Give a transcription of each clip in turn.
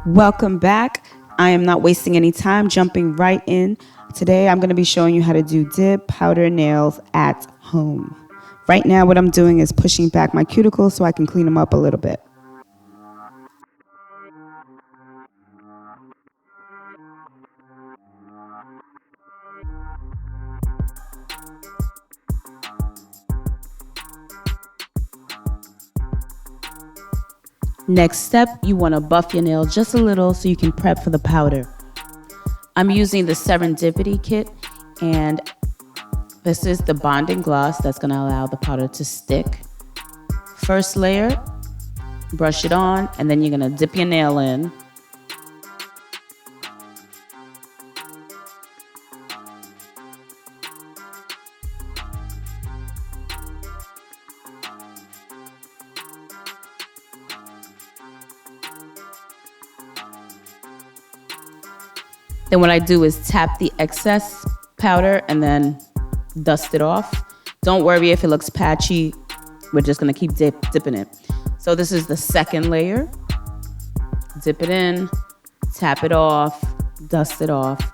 Welcome back. I am not wasting any time, jumping right in. Today I'm going to be showing you how to do dip powder nails at home. Right now what I'm doing is pushing back my cuticles so I can clean them up a little bit. Next step, you want to buff your nail just a little so you can prep for the powder. I'm using the Serendipity kit, and this is the bonding gloss that's going to allow the powder to stick. First layer, brush it on, and then you're going to dip your nail in. Then what I do is tap the excess powder and then dust it off. Don't worry if it looks patchy. We're just gonna keep dipping it. So this is the second layer. Dip it in, tap it off, dust it off.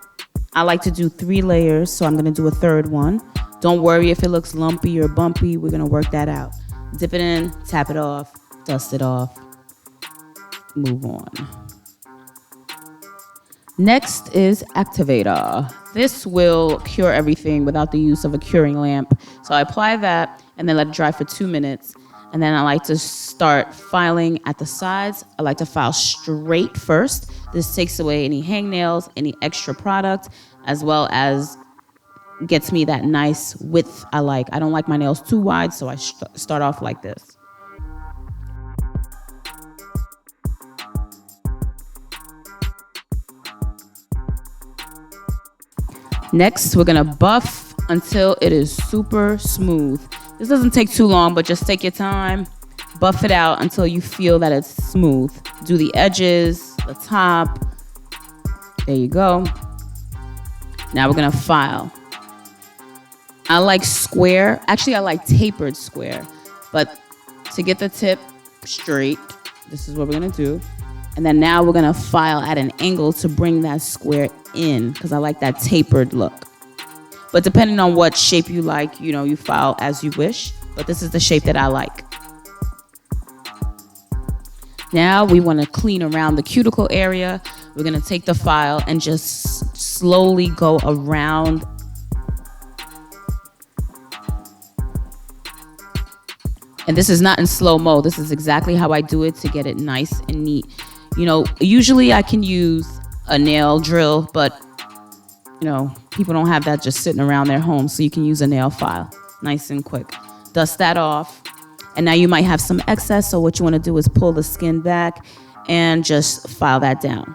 I like to do 3 layers, so I'm gonna do a third one. Don't worry if it looks lumpy or bumpy. We're gonna work that out. Dip it in, tap it off, dust it off, move on. Next is activator. This will cure everything without the use of a curing lamp. So I apply that and then let it dry for 2 minutes. And then I like to start filing at the sides. I like to file straight first. This takes away any hangnails, any extra product, as well as gets me that nice width I like. I don't like my nails too wide, so I start off like this. Next, we're gonna buff until it is super smooth. This doesn't take too long, but just take your time. Buff it out until you feel that it's smooth. Do the edges, the top. There you go. Now we're gonna file. I like square. Actually, I like tapered square. But to get the tip straight, this is what we're gonna do. And then now we're gonna file at an angle to bring that square in, because I like that tapered look. But depending on what shape you like, you file as you wish. But this is the shape that I like. Now we wanna clean around the cuticle area. We're gonna take the file and just slowly go around. And this is not in slow-mo. This is exactly how I do it to get it nice and neat. Usually I can use a nail drill, but people don't have that just sitting around their home, so you can use a nail file, nice and quick. Dust that off, and now you might have some excess, so what you want to do is pull the skin back and just file that down.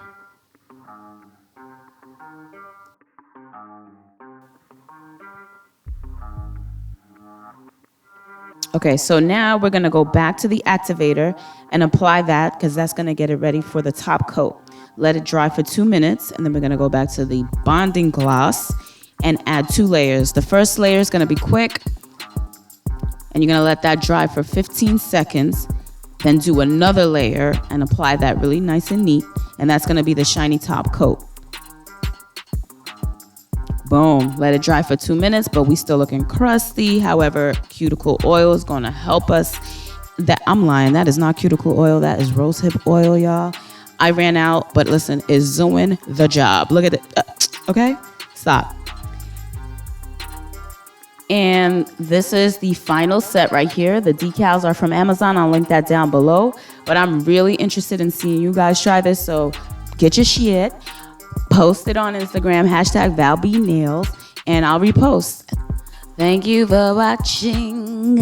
Okay, so now we're gonna go back to the activator and apply that, because that's gonna get it ready for the top coat. Let it dry for 2 minutes, and then we're gonna go back to the bonding gloss and add 2 layers. The first layer is gonna be quick, and you're gonna let that dry for 15 seconds, then do another layer and apply that really nice and neat, and that's gonna be the shiny top coat. Boom, let it dry for 2 minutes, but we still looking crusty. However, cuticle oil is gonna help us. I'm lying, that is not cuticle oil, that is rosehip oil, y'all. I ran out, but listen, it's doing the job. Look at it, okay? Stop. And this is the final set right here. The decals are from Amazon, I'll link that down below. But I'm really interested in seeing you guys try this, so get your sheeeit. Post it on Instagram, #ValBNails, and I'll repost. Thank you for watching.